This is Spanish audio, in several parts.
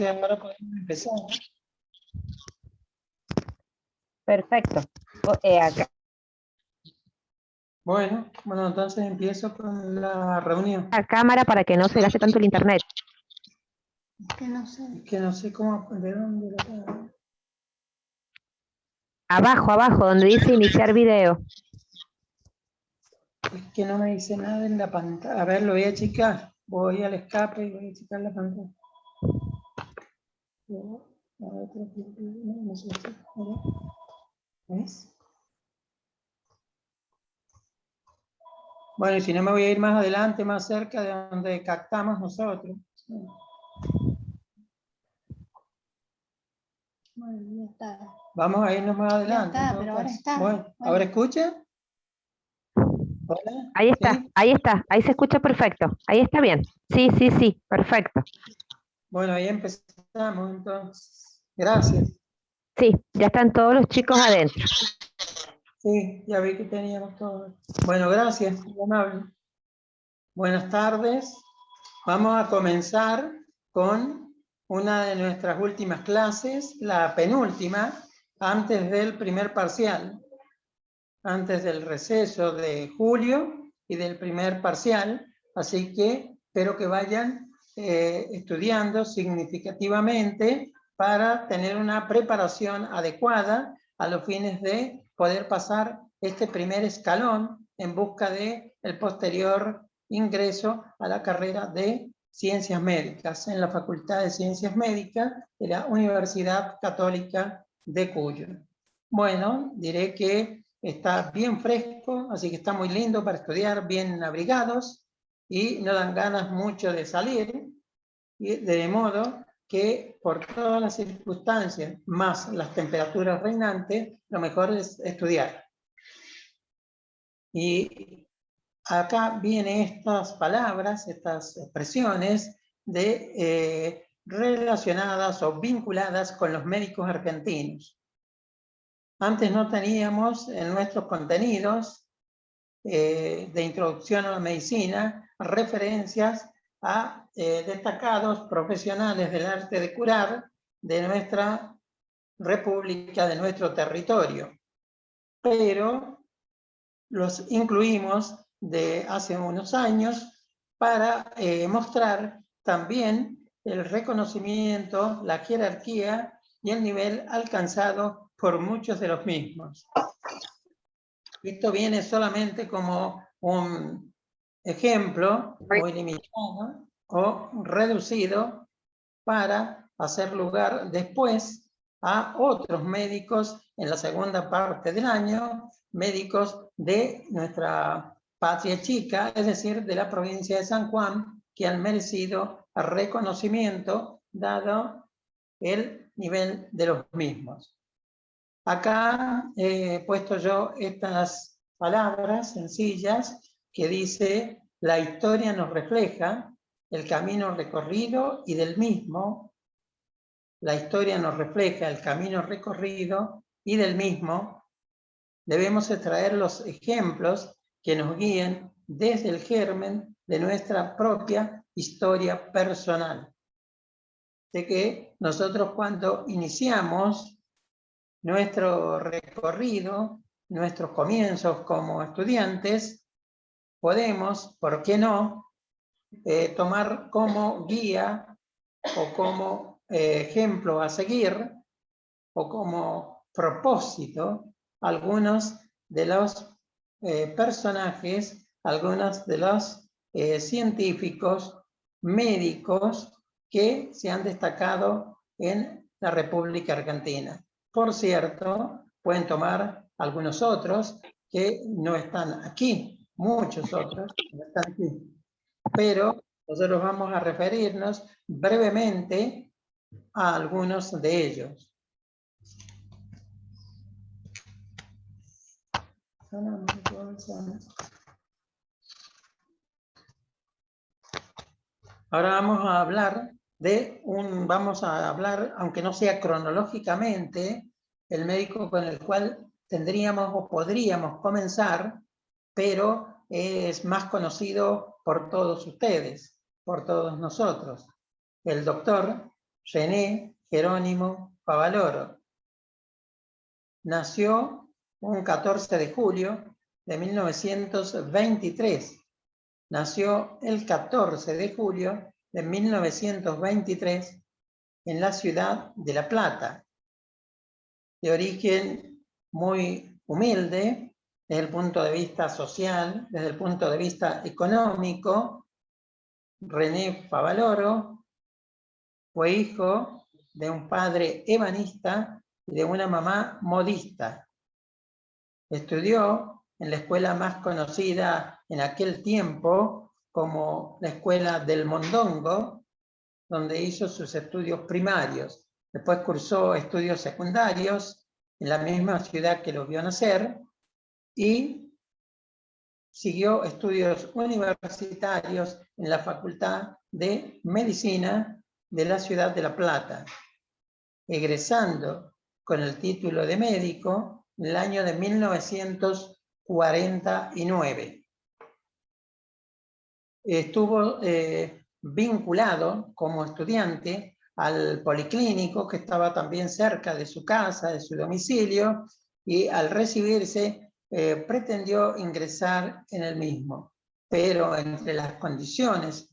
ahora podemos empezar. Perfecto. Acá. Bueno, entonces empiezo con la reunión. La cámara para que no se gaste tanto el internet. Es que no sé cómo, de dónde lo tengo. Abajo, donde dice iniciar video. Es que no me dice nada en la pantalla. A ver, lo voy a achicar. Voy al escape y voy a achicar la pantalla. No sé. ¿Ves? Bueno, y si no me voy a ir más adelante, más cerca de donde captamos nosotros. Bueno, ya está. Vamos a irnos más adelante. Ya está, pero ahora está. Bueno, ¿ahora escucha? ¿Hola? Ahí está, ¿Sí? ahí está, ahí se escucha perfecto. Ahí está bien. Sí, perfecto. Bueno, ahí empezamos entonces. Gracias. Sí, ya están todos los chicos adentro. Sí, ya vi que teníamos todo. Bueno, gracias, muy amable. Buenas tardes. Vamos a comenzar con una de nuestras últimas clases, la penúltima, antes del primer parcial, antes del receso de julio y del primer parcial, así que espero que vayan estudiando significativamente para tener una preparación adecuada a los fines de poder pasar este primer escalón en busca de el posterior ingreso a la carrera de Ciencias Médicas en la Facultad de Ciencias Médicas de la Universidad Católica de Cuyo. Bueno, diré que está bien fresco, así que está muy lindo para estudiar, bien abrigados, y no dan ganas mucho de salir, y de modo que por todas las circunstancias, más las temperaturas reinantes, lo mejor es estudiar. Y acá vienen estas palabras, estas expresiones relacionadas o vinculadas con los médicos argentinos. Antes no teníamos en nuestros contenidos de introducción a la medicina referencias a destacados profesionales del arte de curar de nuestra república, de nuestro territorio. Pero los incluimos de hace unos años para mostrar también el reconocimiento, la jerarquía y el nivel alcanzado por muchos de los mismos. Esto viene solamente como un ejemplo muy limitado o reducido para hacer lugar después a otros médicos en la segunda parte del año, médicos de nuestra patria chica, es decir, de la provincia de San Juan, que han merecido reconocimiento dado el nivel de los mismos. Acá he puesto yo estas palabras sencillas que dice: la historia nos refleja el camino recorrido y del mismo. La historia nos refleja el camino recorrido y del mismo debemos extraer los ejemplos que nos guíen desde el germen de nuestra propia historia personal. De que nosotros cuando iniciamos nuestro recorrido, nuestros comienzos como estudiantes, podemos, ¿por qué no?, tomar como guía o como ejemplo a seguir o como propósito algunos de los personajes, algunos de los científicos, médicos que se han destacado en la República Argentina. Por cierto, pueden tomar algunos otros que no están aquí, muchos otros no están aquí, pero nosotros vamos a referirnos brevemente a algunos de ellos. Ahora vamos a hablar, aunque no sea cronológicamente, el médico con el cual tendríamos o podríamos comenzar, pero es más conocido por todos ustedes, por todos nosotros, el doctor René Jerónimo Favaloro. Nació un 14 de julio de 1923. Nació el 14 de julio de 1923 en la ciudad de La Plata. De origen muy humilde, desde el punto de vista social, desde el punto de vista económico, René Favaloro fue hijo de un padre ebanista y de una mamá modista. Estudió en la escuela más conocida en aquel tiempo como la Escuela del Mondongo, donde hizo sus estudios primarios. Después cursó estudios secundarios en la misma ciudad que lo vio nacer y siguió estudios universitarios en la Facultad de Medicina de la ciudad de La Plata, egresando con el título de médico en el año de 1949. Estuvo vinculado como estudiante al policlínico que estaba también cerca de su casa, de su domicilio, y al recibirse pretendió ingresar en el mismo. Pero entre las condiciones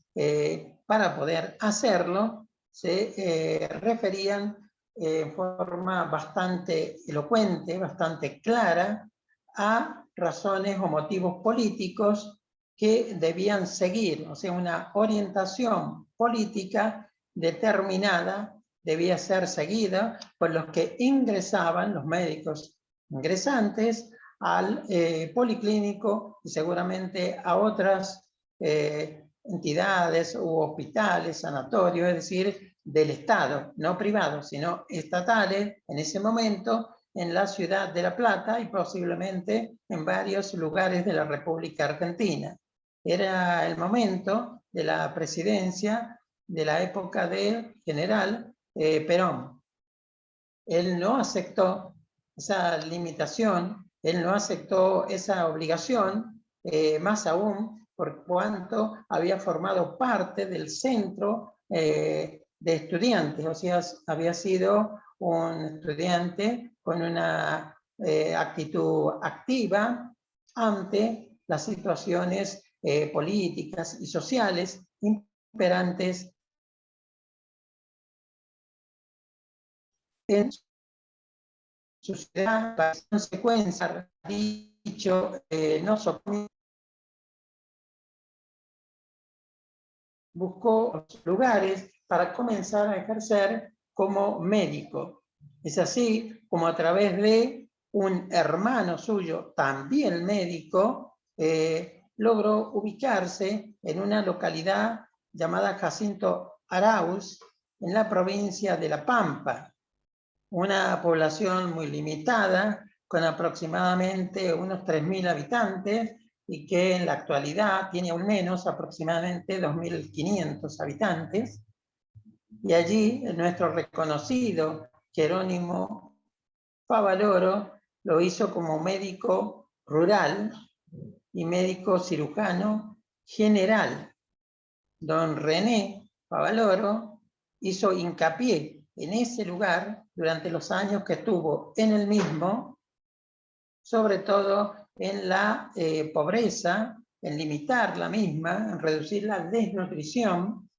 para poder hacerlo se referían en forma bastante elocuente, bastante clara, a razones o motivos políticos que debían seguir, o sea, una orientación política determinada debía ser seguida por los que ingresaban, los médicos ingresantes, al policlínico y seguramente a otras entidades u hospitales, sanatorios, es decir, del Estado, no privados, sino estatales, en ese momento, en la ciudad de La Plata y posiblemente en varios lugares de la República Argentina. Era el momento de la presidencia de la época del general Perón. Él no aceptó esa limitación, él no aceptó esa obligación, más aún por cuanto había formado parte del centro de estudiantes, o sea, había sido un estudiante con una actitud activa ante las situaciones políticas y sociales imperantes en su ciudad. La consecuencia, dicho, no buscó lugares para comenzar a ejercer como médico. Es así como a través de un hermano suyo, también médico, logró ubicarse en una localidad llamada Jacinto Arauz, en la provincia de La Pampa, una población muy limitada, con aproximadamente unos 3.000 habitantes, y que en la actualidad tiene aún menos, aproximadamente 2.500 habitantes. Y allí nuestro reconocido Jerónimo Favaloro lo hizo como médico rural y médico cirujano general. Don René Favaloro hizo hincapié en ese lugar durante los años que estuvo en el mismo, sobre todo en la pobreza, en limitar la misma, en reducir la desnutrición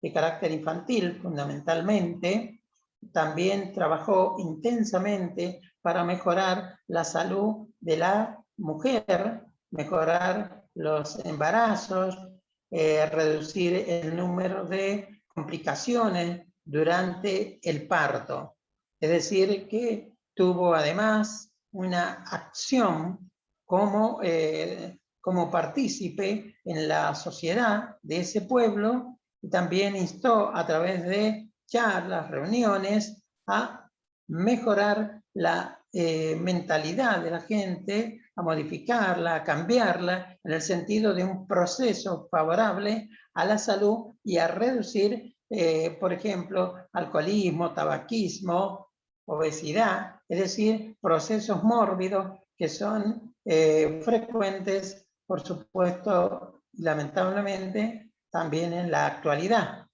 de carácter infantil fundamentalmente. También trabajó intensamente para mejorar la salud de la mujer, mejorar los embarazos, reducir el número de complicaciones durante el parto. Es decir, que tuvo además una acción como partícipe en la sociedad de ese pueblo, y también instó a través de charlas, reuniones, a mejorar la mentalidad de la gente, a modificarla, a cambiarla, en el sentido de un proceso favorable a la salud y a reducir, por ejemplo, alcoholismo, tabaquismo, obesidad, es decir, procesos mórbidos que son frecuentes, por supuesto, lamentablemente, también en la actualidad.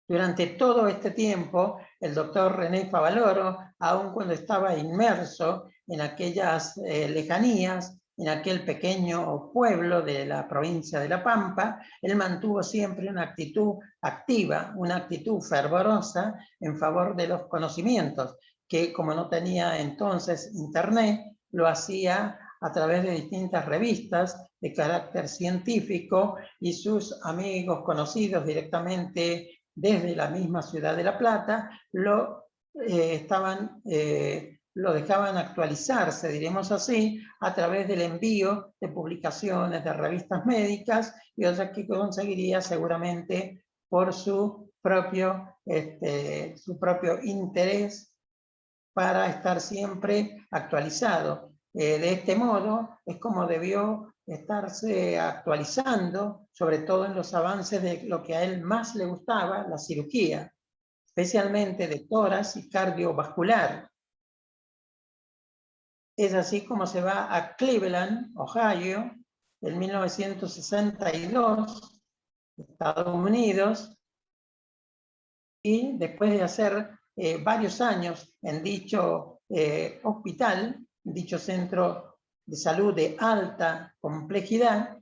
Durante todo este tiempo, el doctor René Favaloro, aun cuando estaba inmerso en aquellas lejanías, en aquel pequeño pueblo de la provincia de La Pampa, él mantuvo siempre una actitud activa, una actitud fervorosa en favor de los conocimientos, que como no tenía entonces internet, lo hacía a través de distintas revistas de carácter científico, y sus amigos conocidos directamente desde la misma ciudad de La Plata lo dejaban actualizarse, diremos así, a través del envío de publicaciones de revistas médicas y otras que conseguiría seguramente por su propio interés para estar siempre actualizado. De este modo es como debió estarse actualizando, sobre todo en los avances de lo que a él más le gustaba, la cirugía, especialmente de tórax y cardiovascular. Es así como se va a Cleveland, Ohio, en 1962, Estados Unidos, y después de hacer varios años en dicho hospital, dicho centro de salud de alta complejidad,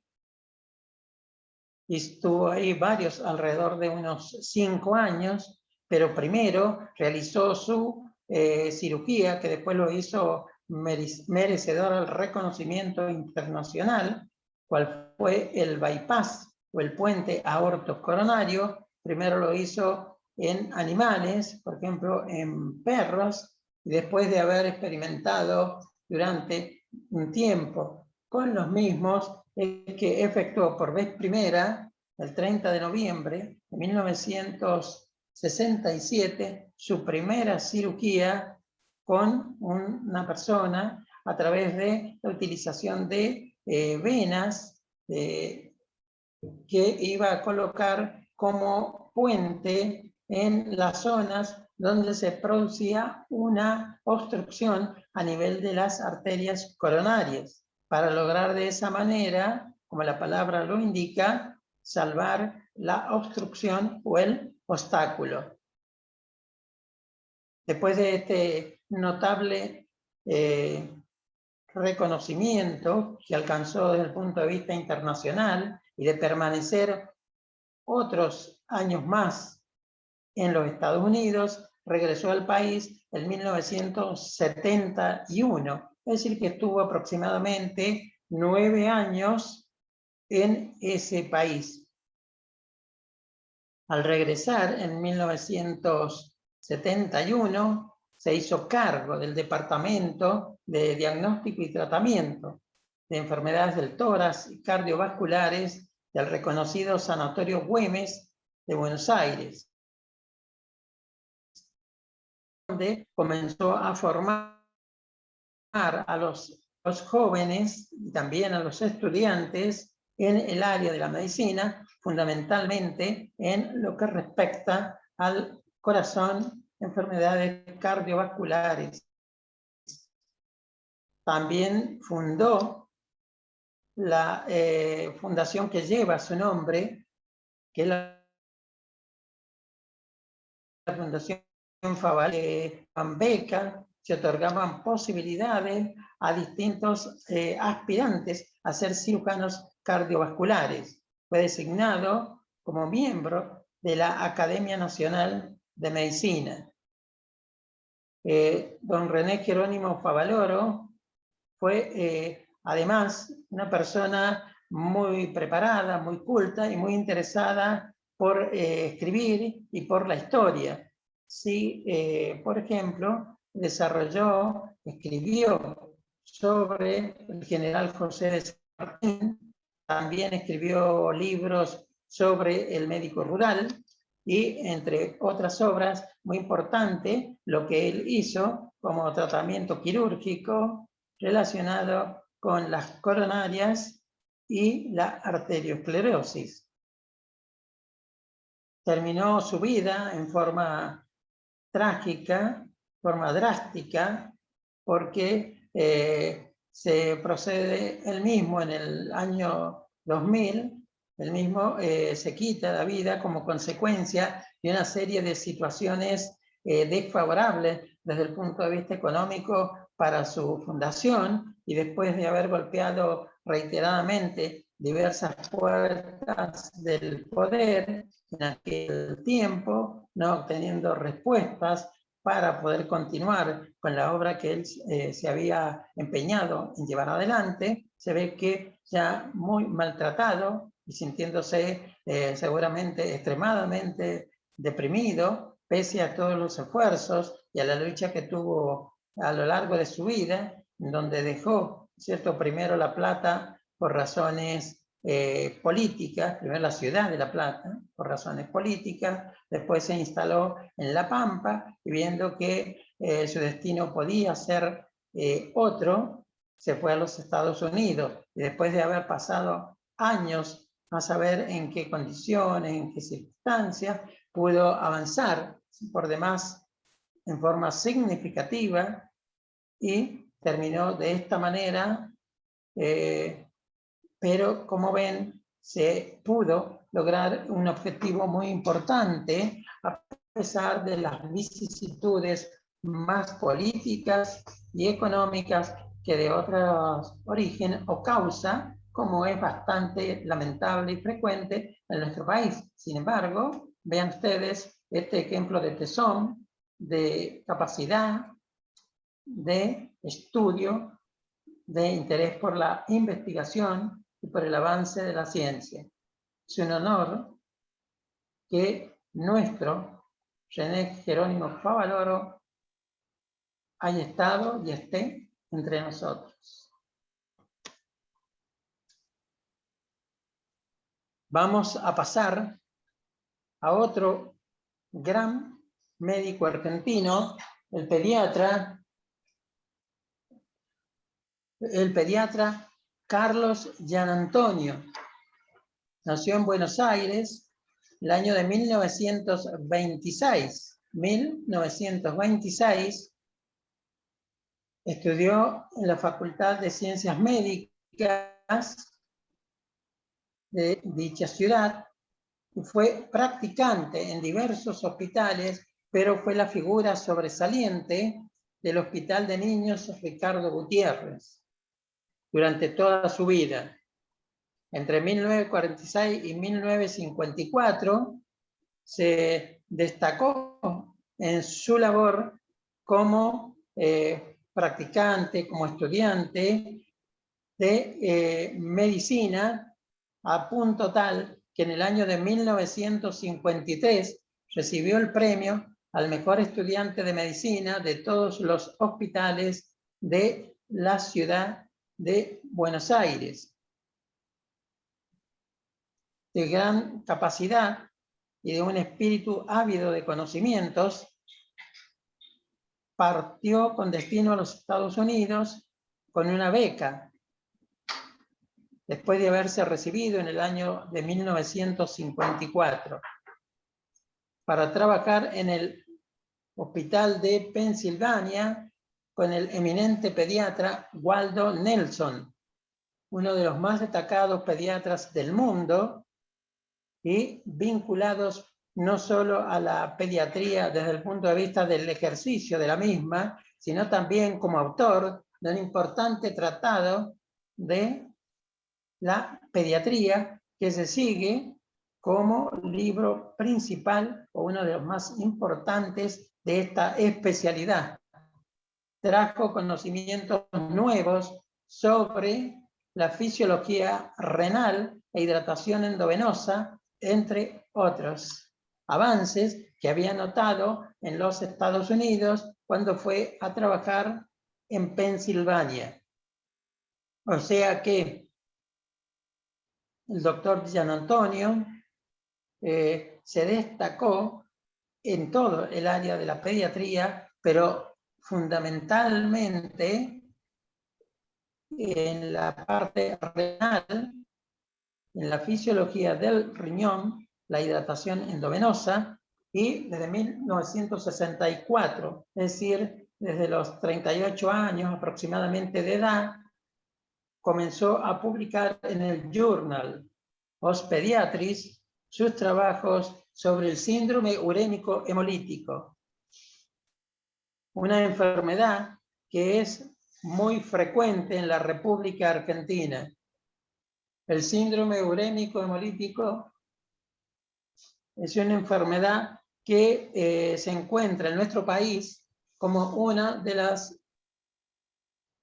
y estuvo ahí alrededor de unos 5 años, pero primero realizó su cirugía, que después lo hizo merecedor al reconocimiento internacional, cual fue el bypass o el puente aorto coronario. Primero lo hizo en animales, por ejemplo en perros, y después de haber experimentado durante un tiempo con los mismos, que efectuó por vez primera, el 30 de noviembre de 1967, su primera cirugía con una persona a través de la utilización de venas que iba a colocar como puente en las zonas donde se producía una obstrucción a nivel de las arterias coronarias, para lograr de esa manera, como la palabra lo indica, salvar la obstrucción o el obstáculo. Después de este notable reconocimiento que alcanzó desde el punto de vista internacional y de permanecer otros años más en los Estados Unidos, regresó al país en 1971, es decir, que estuvo aproximadamente 9 años en ese país. Al regresar en 1971, se hizo cargo del Departamento de Diagnóstico y Tratamiento de Enfermedades del Tórax y Cardiovasculares del reconocido Sanatorio Güemes de Buenos Aires, donde comenzó a formar a los jóvenes y también a los estudiantes en el área de la medicina, fundamentalmente en lo que respecta al corazón, enfermedades cardiovasculares. También fundó la fundación que lleva su nombre, que es la Fundación Favaloro. Beca, se otorgaban posibilidades a distintos aspirantes a ser cirujanos cardiovasculares. Fue designado como miembro de la Academia Nacional de Medicina. Don René Jerónimo Favaloro fue además una persona muy preparada, muy culta y muy interesada por escribir y por la historia. Sí, por ejemplo, escribió sobre el general José de San Martín, también escribió libros sobre el médico rural y, entre otras obras muy importantes, lo que él hizo como tratamiento quirúrgico relacionado con las coronarias y la arteriosclerosis. Terminó su vida en forma trágica, forma drástica, porque se procede él mismo en el año 2000 él mismo se quita la vida como consecuencia de una serie de situaciones desfavorables desde el punto de vista económico para su fundación, y después de haber golpeado reiteradamente diversas puertas del poder en aquel tiempo, no obteniendo respuestas para poder continuar con la obra que él se había empeñado en llevar adelante, se ve que ya muy maltratado y sintiéndose seguramente extremadamente deprimido, pese a todos los esfuerzos y a la lucha que tuvo a lo largo de su vida, donde dejó, ¿cierto?, primero La Plata por razones políticas, primero la ciudad de La Plata por razones políticas, después se instaló en La Pampa, y viendo que su destino podía ser otro, se fue a los Estados Unidos, y después de haber pasado años a saber en qué condiciones, en qué circunstancias, pudo avanzar por demás en forma significativa, y terminó de esta manera, pero como ven, se pudo lograr un objetivo muy importante a pesar de las vicisitudes más políticas y económicas que de otros origen o causa, como es bastante lamentable y frecuente en nuestro país. Sin embargo, vean ustedes este ejemplo de tesón, de capacidad, de estudio, de interés por la investigación y por el avance de la ciencia. Es un honor que nuestro René Jerónimo Favaloro haya estado y esté entre nosotros. Vamos a pasar a otro gran médico argentino, el pediatra Carlos Gianantonio. Nació en Buenos Aires el año de 1926. 1926 estudió en la Facultad de Ciencias Médicas de dicha ciudad y fue practicante en diversos hospitales, pero fue la figura sobresaliente del Hospital de Niños Ricardo Gutiérrez durante toda su vida. Entre 1946 y 1954 se destacó en su labor como practicante, como estudiante de medicina, a punto tal que en el año de 1953 recibió el premio al mejor estudiante de medicina de todos los hospitales de la ciudad de Buenos Aires. De gran capacidad y de un espíritu ávido de conocimientos, partió con destino a los Estados Unidos con una beca, después de haberse recibido en el año de 1954, para trabajar en el Hospital de Pensilvania con el eminente pediatra Waldo Nelson, uno de los más destacados pediatras del mundo, y vinculados no solo a la pediatría desde el punto de vista del ejercicio de la misma, sino también como autor de un importante tratado de la pediatría que se sigue como libro principal o uno de los más importantes de esta especialidad. Trajo conocimientos nuevos sobre la fisiología renal e hidratación endovenosa, entre otros avances que había notado en los Estados Unidos cuando fue a trabajar en Pensilvania. O sea que el doctor Gianantonio se destacó en todo el área de la pediatría, pero fundamentalmente en la parte renal, en la fisiología del riñón, la hidratación endovenosa, y desde 1964, es decir, desde los 38 años aproximadamente de edad, comenzó a publicar en el Journal Os Pediatris sus trabajos sobre el síndrome urémico hemolítico, una enfermedad que es muy frecuente en la República Argentina. El síndrome urémico hemolítico es una enfermedad que se encuentra en nuestro país como una de las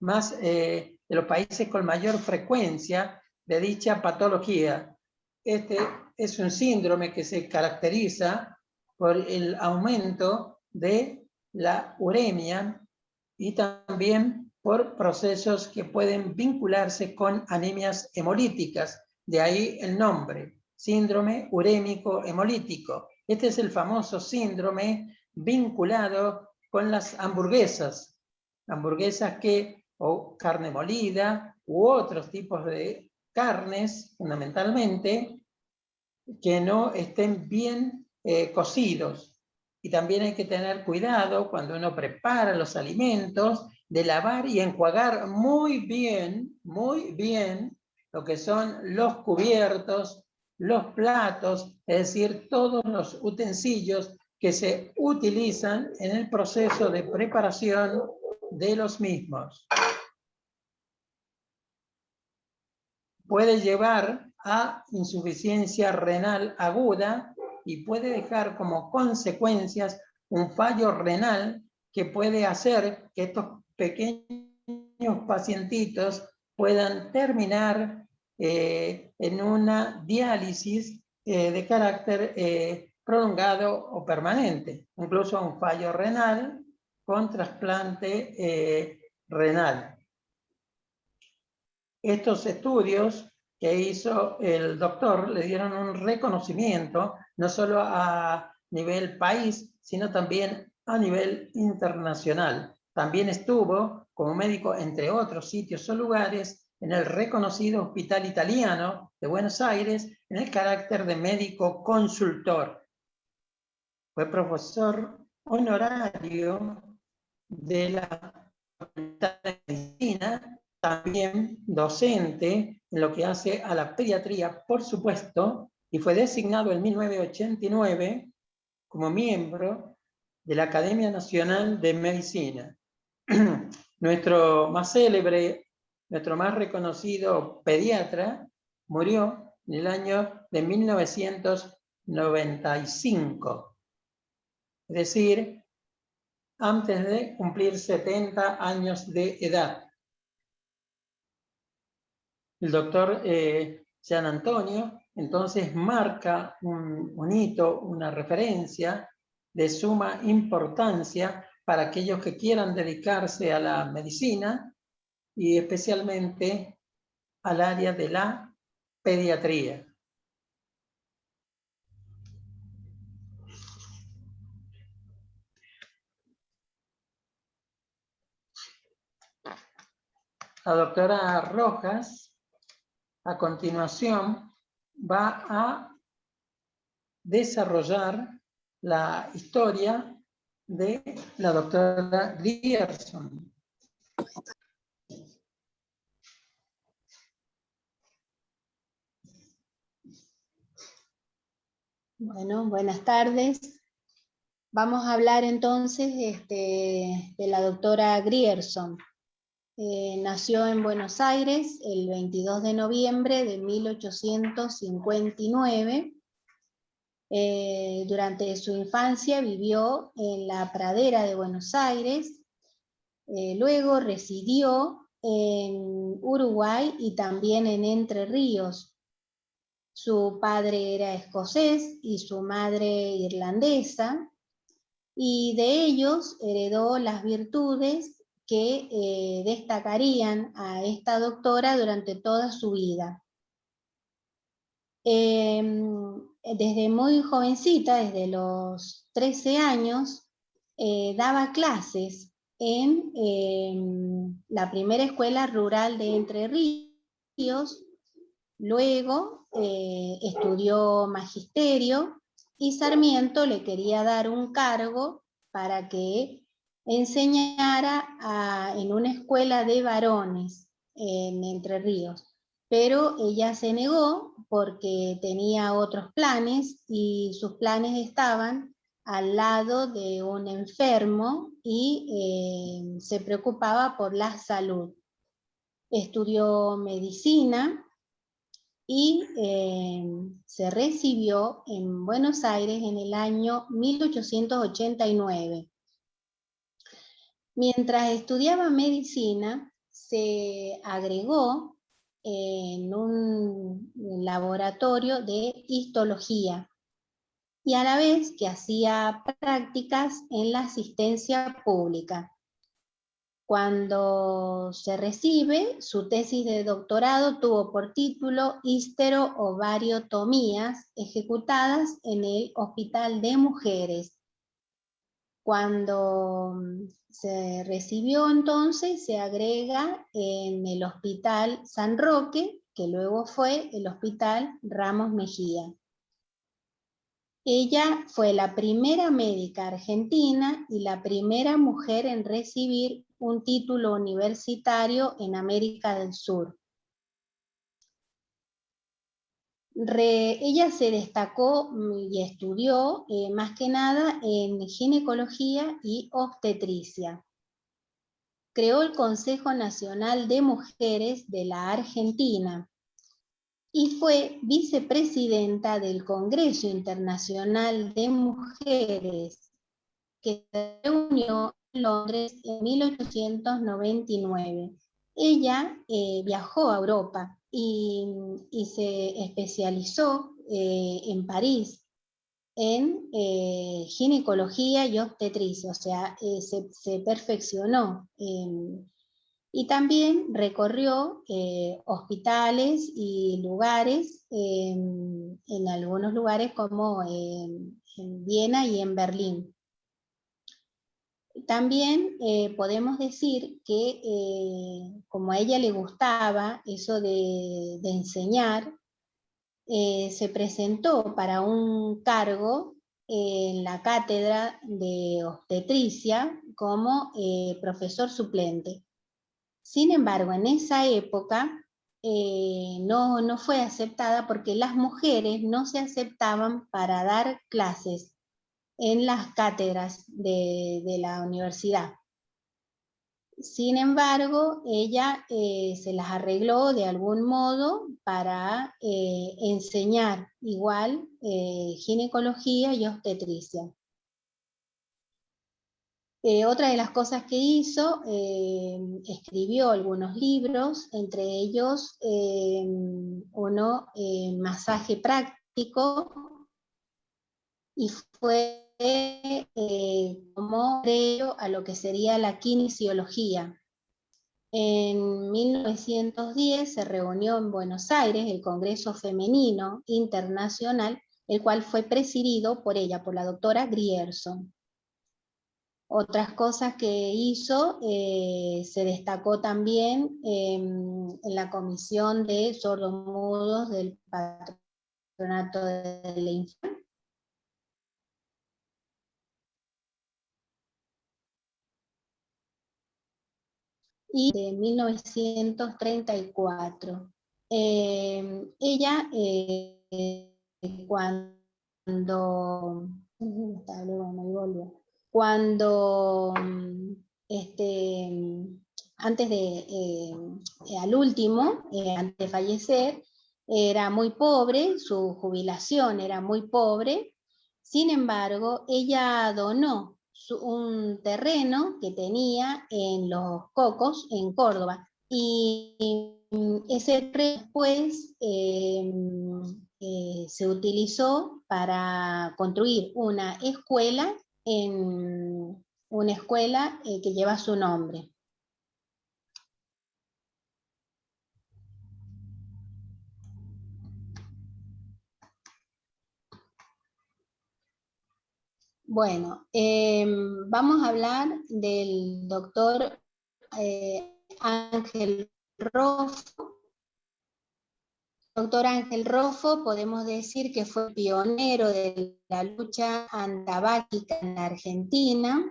de los países con mayor frecuencia de dicha patología. Este es un síndrome que se caracteriza por el aumento de la uremia y también por procesos que pueden vincularse con anemias hemolíticas. De ahí el nombre, síndrome urémico hemolítico. Este es el famoso síndrome vinculado con las hamburguesas o carne molida u otros tipos de carnes, fundamentalmente, que no estén bien cocidos. Y también hay que tener cuidado cuando uno prepara los alimentos de lavar y enjuagar muy bien lo que son los cubiertos, los platos, es decir, todos los utensilios que se utilizan en el proceso de preparación de los mismos. Puede llevar a insuficiencia renal aguda y puede dejar como consecuencias un fallo renal que puede hacer que estos pequeños pacientitos puedan terminar en una diálisis de carácter prolongado o permanente, incluso un fallo renal con trasplante renal. Estos estudios que hizo el doctor le dieron un reconocimiento no solo a nivel país, sino también a nivel internacional. También estuvo como médico, entre otros sitios o lugares, en el reconocido Hospital Italiano de Buenos Aires, en el carácter de médico consultor. Fue profesor honorario de la Facultad de Medicina, también docente en lo que hace a la pediatría, por supuesto, y fue designado en 1989 como miembro de la Academia Nacional de Medicina. Nuestro más célebre, nuestro más reconocido pediatra murió en el año de 1995, es decir, antes de cumplir 70 años de edad. El doctor Gian Antonio entonces marca un hito, una referencia de suma importancia para aquellos que quieran dedicarse a la medicina y especialmente al área de la pediatría. La doctora Rojas, a continuación, va a desarrollar la historia de la doctora Grierson. Bueno, buenas tardes. Vamos a hablar entonces de la doctora Grierson. Nació en Buenos Aires el 22 de noviembre de 1859. Durante su infancia vivió en la pradera de Buenos Aires. Luego residió en Uruguay y también en Entre Ríos. Su padre era escocés y su madre irlandesa, y de ellos heredó las virtudes que destacarían a esta doctora durante toda su vida. Desde muy jovencita, desde los 13 años, daba clases en la primera escuela rural de Entre Ríos. Luego estudió magisterio y Sarmiento le quería dar un cargo para que enseñara en una escuela de varones en Entre Ríos. pero ella se negó porque tenía otros planes y sus planes estaban al lado de un enfermo y se preocupaba por la salud. Estudió medicina y se recibió en Buenos Aires en el año 1889. Mientras estudiaba medicina, se agregó en un laboratorio de histología y a la vez que hacía prácticas en la asistencia pública. Cuando se recibe, su tesis de doctorado tuvo por título Histero-ovariotomías ejecutadas en el Hospital de Mujeres. Cuando se recibió entonces, se agrega en el Hospital San Roque, que luego fue el Hospital Ramos Mejía. Ella fue la primera médica argentina y la primera mujer en recibir un título universitario en América del Sur. Ella se destacó y estudió más que nada en ginecología y obstetricia. Creó el Consejo Nacional de Mujeres de la Argentina y fue vicepresidenta del Congreso Internacional de Mujeres, que se reunió en Londres en 1899. Ella viajó a Europa y se especializó en París en ginecología y obstetricia, o sea, se perfeccionó. Y también recorrió hospitales y lugares, en algunos lugares como en Viena y en Berlín. También podemos decir que como a ella le gustaba eso de enseñar, se presentó para un cargo en la cátedra de obstetricia como profesor suplente. Sin embargo, en esa época no fue aceptada porque las mujeres no se aceptaban para dar clases en las cátedras de la universidad. Sin embargo, ella se las arregló de algún modo para enseñar igual ginecología y obstetricia. Otra de las cosas que hizo, escribió algunos libros, entre ellos uno, Masaje Práctico, y fue como previo a lo que sería la kinesiología. En 1910 se reunió en Buenos Aires el Congreso Femenino Internacional, el cual fue presidido por ella, por la doctora Grierson. Otras cosas que hizo, se destacó también en la Comisión de Sordomudos del Patronato de la Infancia. Y de 1934. Ella, cuando antes de, al último, antes de fallecer, era muy pobre, su jubilación era muy pobre. Sin embargo, ella donó un terreno que tenía en Los Cocos, en Córdoba, y ese terreno después se utilizó para construir una escuela que lleva su nombre. Bueno, vamos a hablar del doctor Ángel Roffo. Doctor Ángel Roffo, podemos decir que fue pionero de la lucha antabáquica en la Argentina,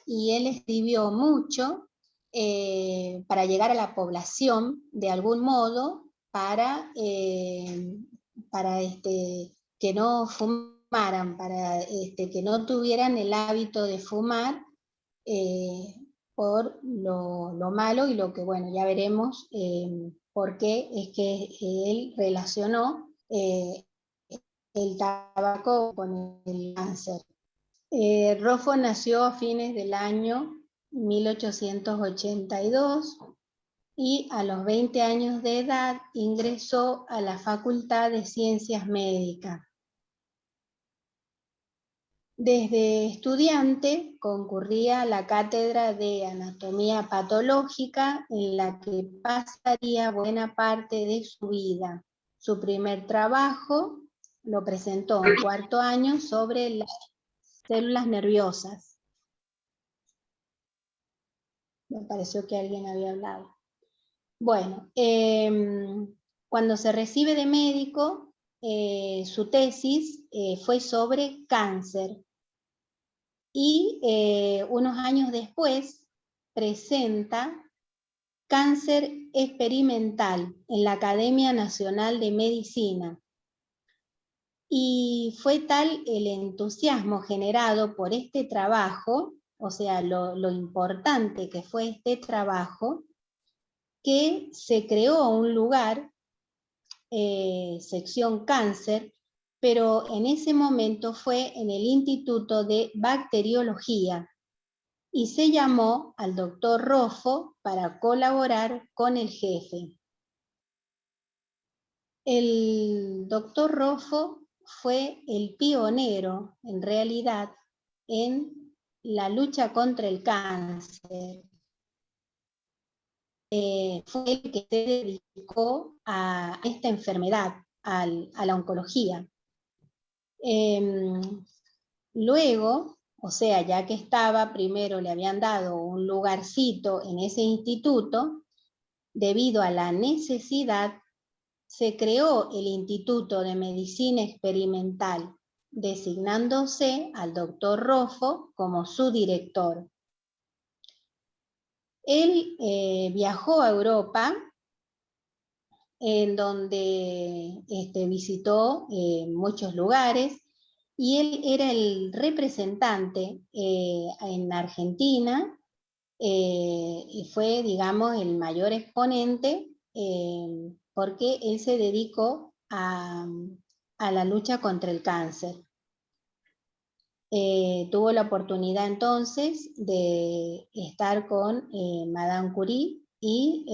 y él escribió mucho para llegar a la población de algún modo, para que no fumaran, para que no tuvieran el hábito de fumar, por lo malo y lo que, bueno, ya veremos por qué es que él relacionó el tabaco con el cáncer. Roffo nació a fines del año 1882 y a los 20 años de edad ingresó a la Facultad de Ciencias Médicas. Desde estudiante concurría a la cátedra de Anatomía Patológica, en la que pasaría buena parte de su vida. Su primer trabajo lo presentó en cuarto año sobre las células nerviosas. Me pareció que alguien había hablado. Bueno, cuando se recibe de médico, su tesis fue sobre cáncer. Y unos años después presenta Cáncer Experimental en la Academia Nacional de Medicina. Y fue tal el entusiasmo generado por este trabajo, o sea, lo importante que fue este trabajo, que se creó un lugar, sección cáncer, pero en ese momento fue en el Instituto de Bacteriología y se llamó al doctor Roffo para colaborar con el jefe. El doctor Roffo fue el pionero, en realidad, en la lucha contra el cáncer. Fue el que se dedicó a esta enfermedad, a la oncología. Luego, o sea, ya que estaba, primero le habían dado un lugarcito en ese instituto, debido a la necesidad, se creó el Instituto de Medicina Experimental, designándose al doctor Roffo como su director. Él viajó a Europa, en donde visitó muchos lugares, y él era el representante en Argentina, y fue, digamos, el mayor exponente, porque él se dedicó a la lucha contra el cáncer. Tuvo la oportunidad entonces de estar con Madame Curie y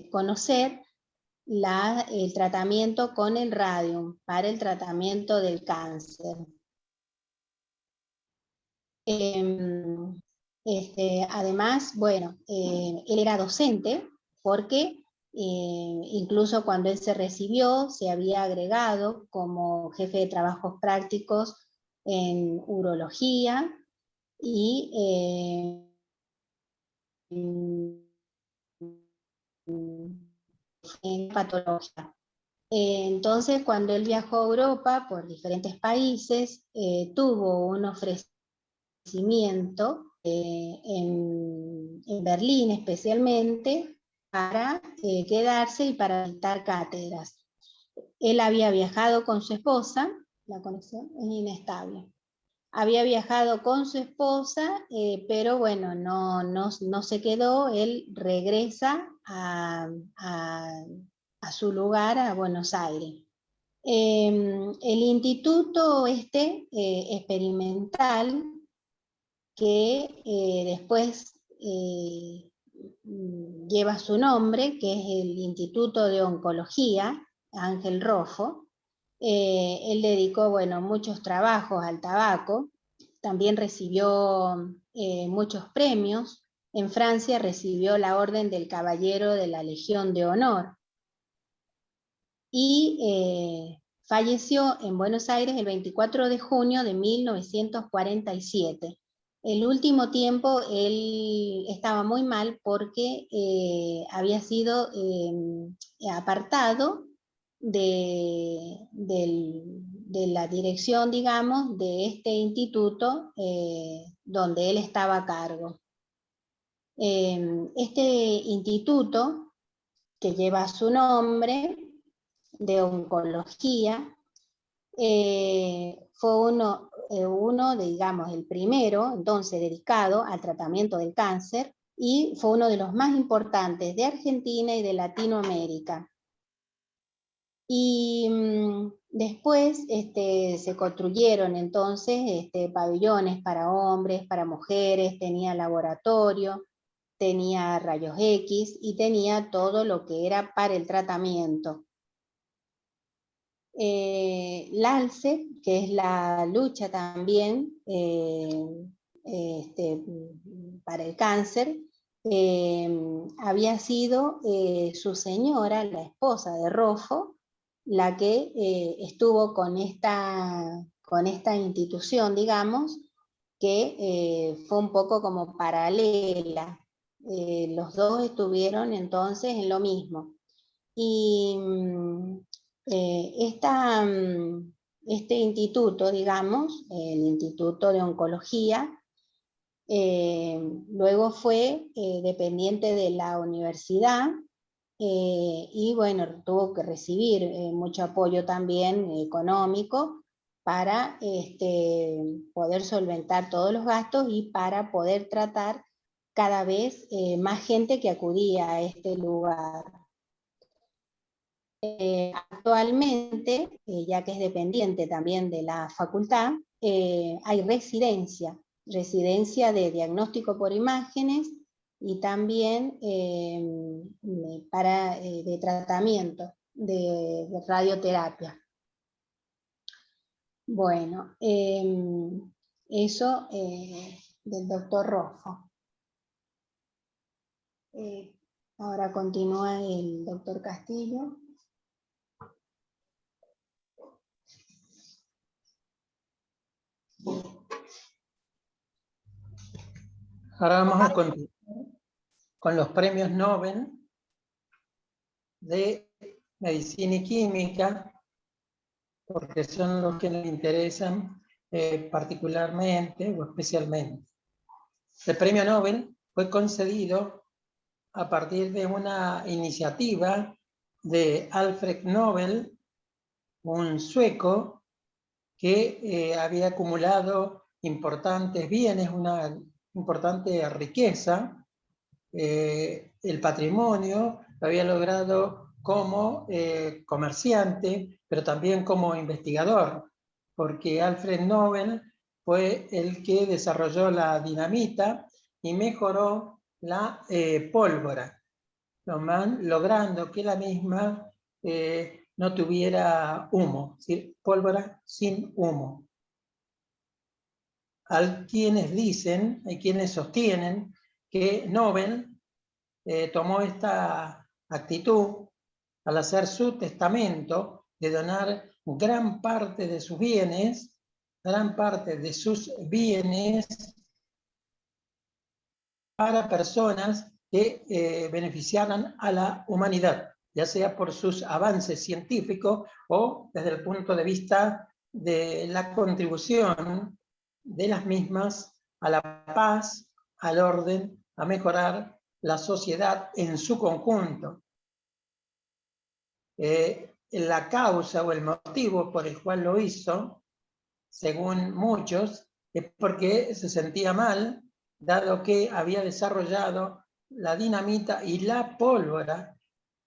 conocer el tratamiento con el radium para el tratamiento del cáncer. Además, bueno, él era docente porque incluso cuando él se recibió se había agregado como jefe de trabajos prácticos en urología y en patología. Entonces, cuando él viajó a Europa por diferentes países, tuvo un ofrecimiento en Berlín especialmente para quedarse y para dictar cátedras. Él había viajado con su esposa, la conexión es inestable. Había viajado con su esposa, pero bueno, no se quedó. Él regresa a su lugar, a Buenos Aires. El instituto experimental, que después lleva su nombre, que es el Instituto de Oncología, Ángel Roffo. Él dedicó, bueno, muchos trabajos al tabaco, también recibió muchos premios. En Francia recibió la Orden del Caballero de la Legión de Honor. Y falleció en Buenos Aires el 24 de junio de 1947. El último tiempo él estaba muy mal porque había sido apartado de la dirección, digamos, de este instituto donde él estaba a cargo. Este instituto que lleva su nombre, de oncología. Fue uno de, digamos, el primero, entonces, dedicado al tratamiento del cáncer, y fue uno de los más importantes de Argentina y de Latinoamérica. Y después se construyeron entonces pabellones para hombres, para mujeres, tenía laboratorio, tenía rayos X y tenía todo lo que era para el tratamiento. La ALCE, que es la lucha también para el cáncer, había sido su señora, la esposa de Roffo, la que estuvo con esta institución, digamos, que fue un poco como paralela. Los dos estuvieron entonces en lo mismo. Y este instituto, digamos, el Instituto de Oncología, luego fue dependiente de la universidad, y bueno, tuvo que recibir mucho apoyo también económico para poder solventar todos los gastos y para poder tratar cada vez más gente que acudía a este lugar. Actualmente, ya que es dependiente también de la facultad, hay residencia de diagnóstico por imágenes y también de tratamiento de radioterapia. Bueno, eso del doctor Roffo. Ahora continúa el doctor Castillo. Ahora vamos a continuar con los premios Nobel de Medicina y Química, porque son los que nos interesan particularmente o especialmente. El premio Nobel fue concedido a partir de una iniciativa de Alfred Nobel, un sueco que había acumulado importantes bienes, una importante riqueza. El patrimonio lo había logrado como comerciante, pero también como investigador, porque Alfred Nobel fue el que desarrolló la dinamita y mejoró la pólvora, logrando que la misma no tuviera humo, es decir, pólvora sin humo. Hay quienes dicen, hay quienes sostienen que Nobel tomó esta actitud al hacer su testamento de donar gran parte de sus bienes para personas que beneficiaran a la humanidad, ya sea por sus avances científicos o desde el punto de vista de la contribución de las mismas a la paz, al orden, a mejorar la sociedad en su conjunto. La causa o el motivo por el cual lo hizo, según muchos, es porque se sentía mal, dado que había desarrollado la dinamita y la pólvora,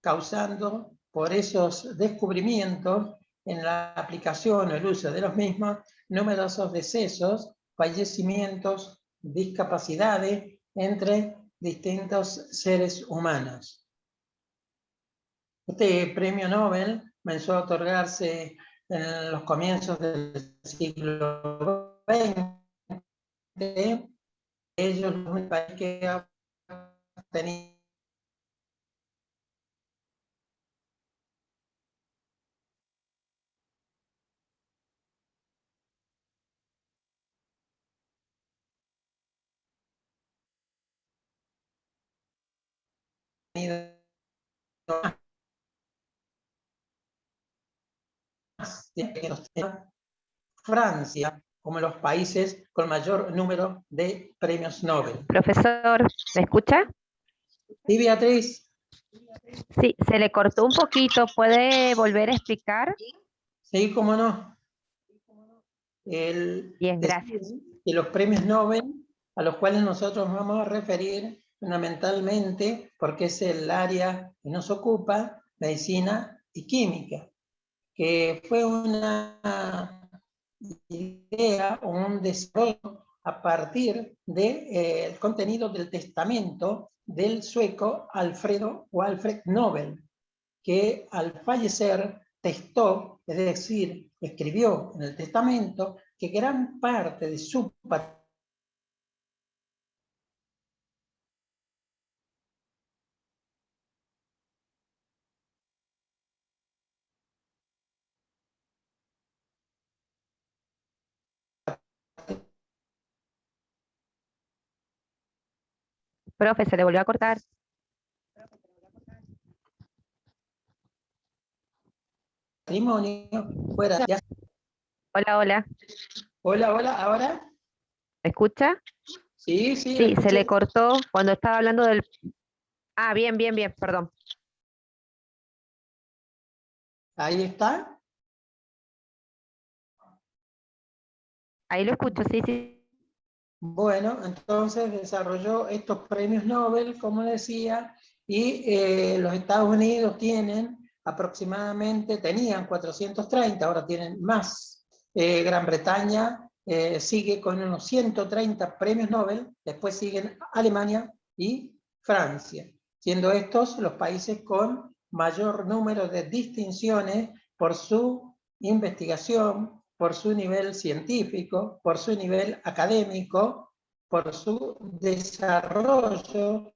causando por esos descubrimientos en la aplicación o el uso de los mismos numerosos decesos, fallecimientos, discapacidades entre distintos seres humanos. Este premio Nobel comenzó a otorgarse en los comienzos del siglo XX. Ellos, los países que ha tenido Francia como los países con mayor número de premios Nobel. Profesor, ¿me escucha? Sí, Beatriz. Sí, se le cortó un poquito. ¿Puede volver a explicar? Sí, cómo no. El Bien, decir gracias. que los premios Nobel, a los cuales nosotros nos vamos a referir fundamentalmente, porque es el área que nos ocupa, medicina y química, que fue una idea o un desarrollo a partir del contenido del testamento del sueco Alfred Nobel, que al fallecer testó, es decir, escribió en el testamento que gran parte de su Profe, se le volvió a cortar. patrimonio fuera... Hola, hola. Hola, hola, ¿ahora? ¿Me escucha? Sí, sí, lo Sí, se le escuché. cortó cuando estaba hablando del... Ah, bien, bien, bien, perdón. Ahí está. Ahí lo escucho, sí, sí. Bueno, entonces desarrolló estos premios Nobel, como decía, y los Estados Unidos tienen aproximadamente, tenían 430, ahora tienen más. Gran Bretaña sigue con unos 130 premios Nobel, después siguen Alemania y Francia, siendo estos los países con mayor número de distinciones por su investigación, por su nivel científico, por su nivel académico, por su desarrollo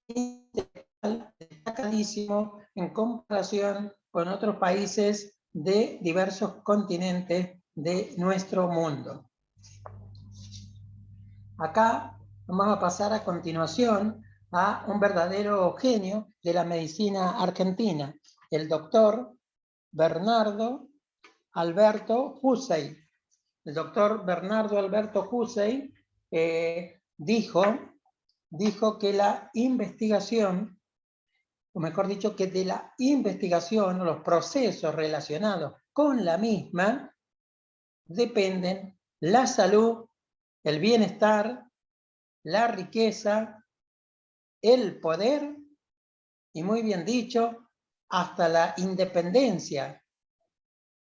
intelectual destacadísimo en comparación con otros países de diversos continentes de nuestro mundo. Acá vamos a pasar a continuación a un verdadero genio de la medicina argentina, el doctor Bernardo Alberto Hussey. El doctor Bernardo Alberto Hussey dijo que la investigación, o mejor dicho, que de la investigación o los procesos relacionados con la misma dependen la salud, el bienestar, la riqueza, el poder y, muy bien dicho, hasta la independencia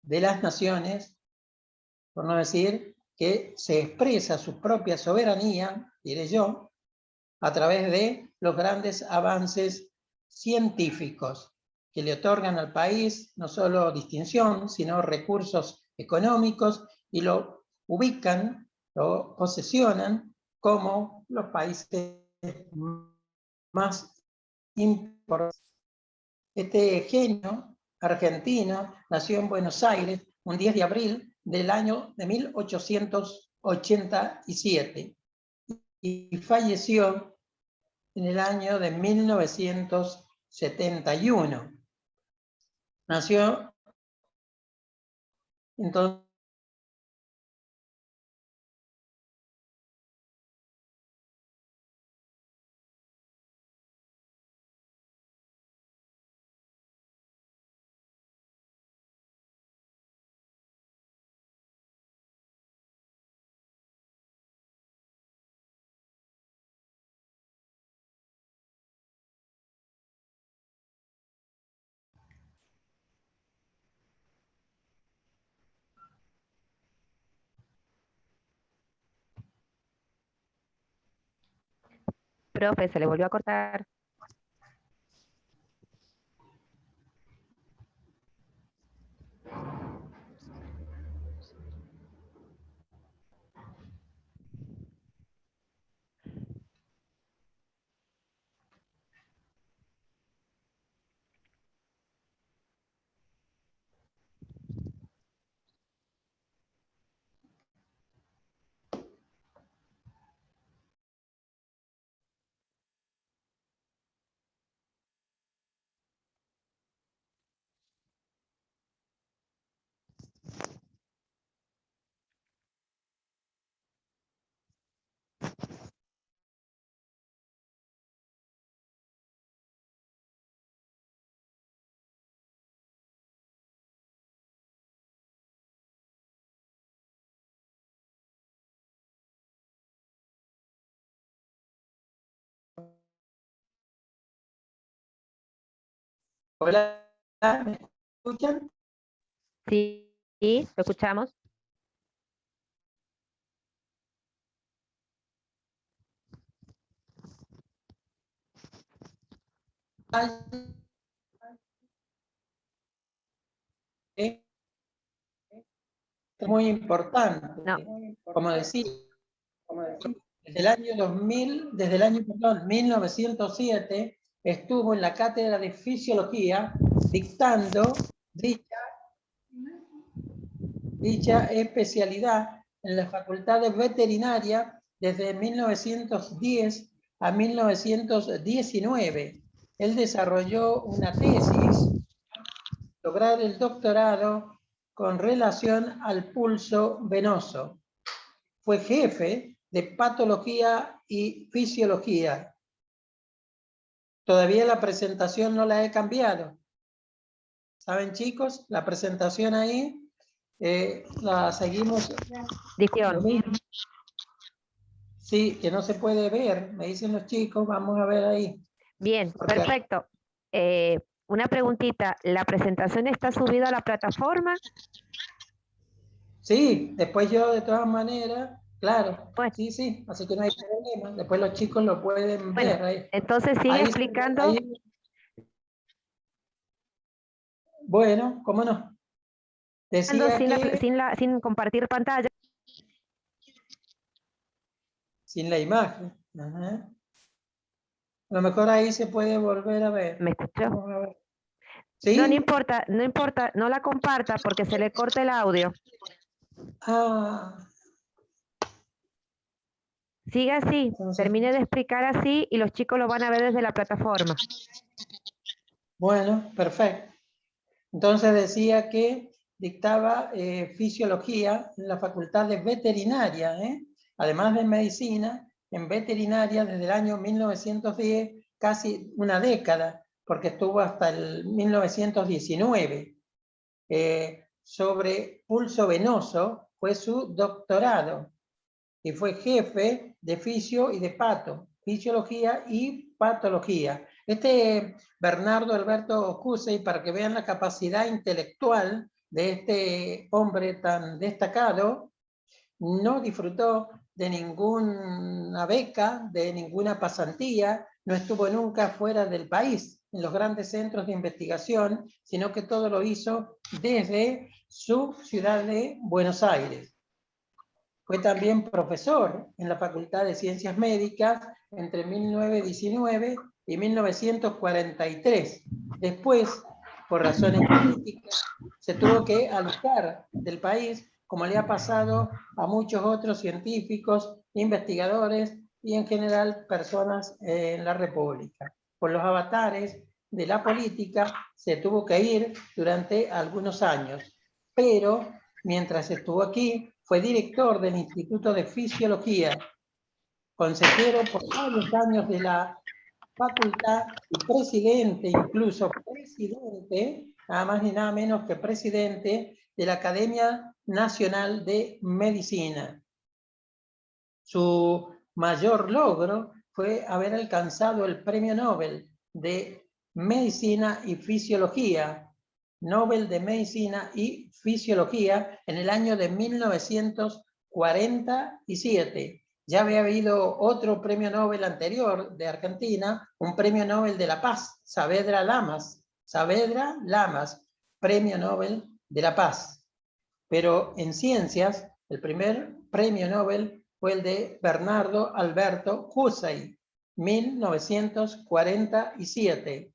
de las naciones, por no decir que se expresa su propia soberanía, diré yo, a través de los grandes avances científicos que le otorgan al país no solo distinción, sino recursos económicos y lo ubican, lo posesionan como los países más importantes. Este genio argentino nació en Buenos Aires un 10 de abril del año de 1887 y falleció en el año de 1971. Nació entonces Profe, se le volvió a cortar. Hola, ¿me escuchan? Sí, sí, lo escuchamos. Es muy importante. No, Como decía, desde el año 2000, desde el año, perdón, 1907, estuvo en la cátedra de fisiología dictando dicha especialidad en la Facultad de Veterinaria desde 1910 a 1919. Él desarrolló una tesis, lograr el doctorado con relación al pulso venoso. Fue jefe de patología y fisiología. Todavía la presentación no la he cambiado. ¿Saben, chicos? La presentación ahí la seguimos. dicción. Lo mismo. Sí, que no se puede ver, me dicen los chicos, vamos a ver ahí. Bien, Porque- perfecto. Una preguntita, ¿la presentación está subida a la plataforma? Sí, después yo de todas maneras, claro, Bueno, sí, así que no hay problema. Después los chicos lo pueden bueno, ver ahí. entonces sigue Ahí, explicando. ahí- bueno, ¿cómo no? Decía Sin, que sin compartir pantalla. sin la imagen. Ajá. A lo mejor ahí se puede volver a ver. ¿Me escuchó? Vamos a ver. No, ¿Sí? no importa, no importa, no la comparta porque se le corta el audio. Ah, Siga así, entonces, termine de explicar así y los chicos lo van a ver desde la plataforma. bueno, perfecto. Entonces decía que dictaba fisiología en la Facultad de Veterinaria, además de medicina, en veterinaria desde el año 1910, casi una década, porque estuvo hasta el 1919. Sobre pulso venoso fue su doctorado y fue jefe de fisio y de fisiología y patología. Bernardo Alberto Cusey, para que vean la capacidad intelectual de este hombre tan destacado, no disfrutó de ninguna beca, de ninguna pasantía, no estuvo nunca fuera del país, en los grandes centros de investigación, sino que todo lo hizo desde su ciudad de Buenos Aires. Fue también profesor en la Facultad de Ciencias Médicas entre 1919 y 1943. Después, por razones políticas, se tuvo que alejar del país, como le ha pasado a muchos otros científicos, investigadores y en general personas en la República. Por los avatares de la política se tuvo que ir durante algunos años, pero mientras estuvo aquí fue director del Instituto de Fisiología, consejero por varios años de la facultad y presidente, incluso presidente, nada más ni nada menos que presidente de la Academia Nacional de Medicina. Su mayor logro fue haber alcanzado el Premio Nobel de Medicina y Fisiología, Nobel de Medicina y Fisiología en el año de 1947. Ya había habido otro premio Nobel anterior de Argentina, un premio Nobel de la Paz, Saavedra Lamas, premio Nobel de la Paz. Pero en ciencias, el primer premio Nobel fue el de Bernardo Alberto Husey, 1947,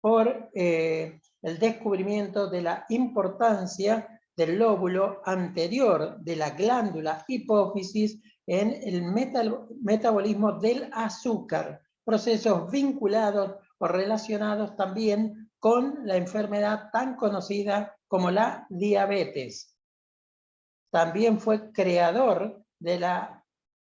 por el descubrimiento de la importancia del lóbulo anterior de la glándula hipófisis en el metabolismo del azúcar, procesos vinculados o relacionados también con la enfermedad tan conocida como la diabetes. También fue creador de la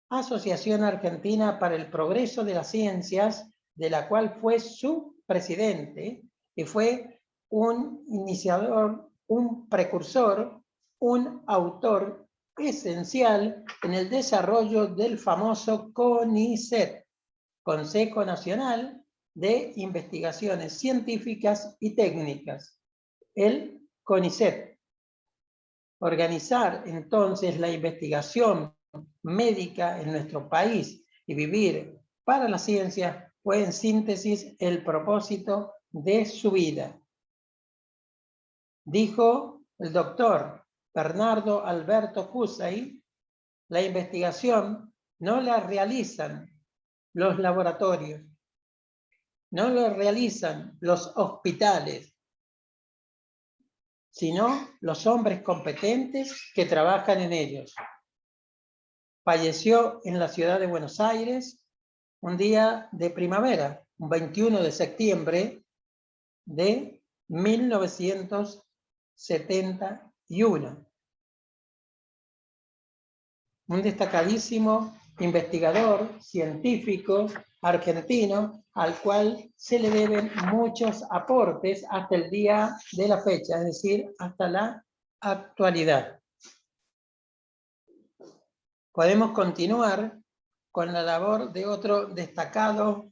Asociación Argentina para el Progreso de las Ciencias, de la cual fue su presidente, y fue un iniciador, un precursor, un autor esencial en el desarrollo del famoso CONICET, Consejo Nacional de Investigaciones Científicas y Técnicas, el CONICET. Organizar entonces la investigación médica en nuestro país y vivir para la ciencia fue en síntesis el propósito de su vida. Dijo el doctor Bernardo Alberto Cussay, la investigación no la realizan los laboratorios, no la realizan los hospitales, sino los hombres competentes que trabajan en ellos. Falleció en la ciudad de Buenos Aires un día de primavera, un 21 de septiembre de 1971. Un destacadísimo investigador científico argentino al cual se le deben muchos aportes hasta el día de la fecha, es decir, hasta la actualidad. Podemos continuar con la labor de otro destacado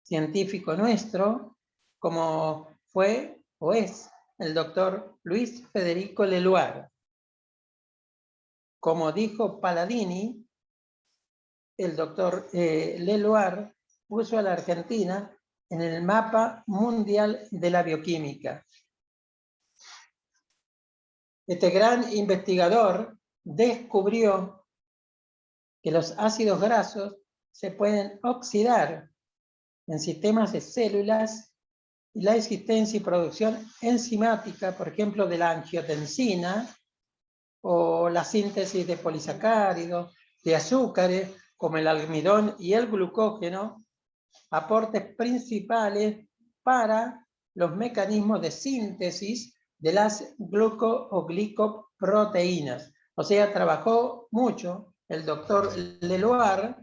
científico nuestro, como fue o es el doctor Luis Federico Leloir. Como dijo Palladini, el doctor Leloir puso a la Argentina en el mapa mundial de la bioquímica. Este gran investigador descubrió que los ácidos grasos se pueden oxidar en sistemas de células y la existencia y producción enzimática, por ejemplo, de la angiotensina o la síntesis de polisacáridos, de azúcares como el almidón y el glucógeno, aportes principales para los mecanismos de síntesis de las gluco o glicoproteínas. O sea, trabajó mucho el doctor Leloir,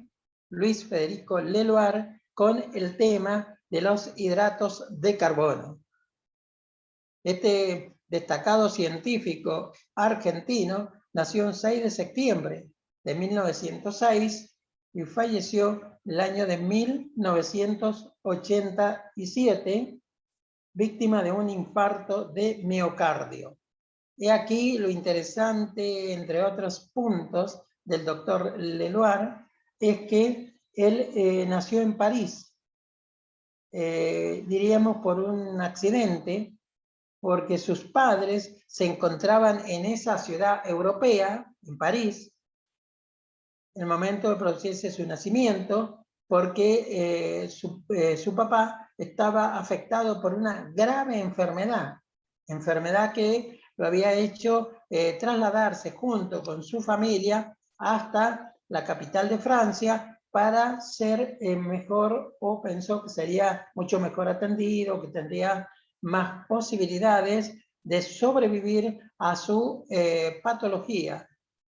Luis Federico Leloir, con el tema de los hidratos de carbono. Este destacado científico argentino nació el 6 de septiembre de 1906 y falleció el año de 1987, víctima de un infarto de miocardio. Y aquí lo interesante, entre otros puntos, del doctor Leloir, es que él nació en París, diríamos por un accidente, porque sus padres se encontraban en esa ciudad europea, en París, en el momento de producirse su nacimiento, porque su papá estaba afectado por una grave enfermedad que lo había hecho trasladarse junto con su familia hasta la capital de Francia para ser mejor, o pensó que sería mucho mejor atendido, que tendría más posibilidades de sobrevivir a su patología.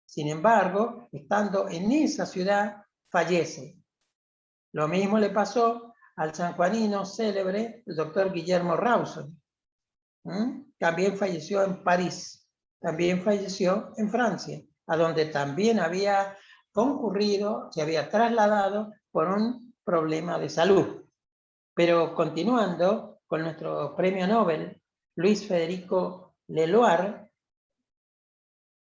Sin embargo, estando en esa ciudad, fallece. Lo mismo le pasó al sanjuanino célebre, el doctor Guillermo Rawson. También falleció en París, también falleció en Francia, a donde también había concurrido, se había trasladado por un problema de salud. Pero continuando con nuestro premio Nobel, Luis Federico Leloir,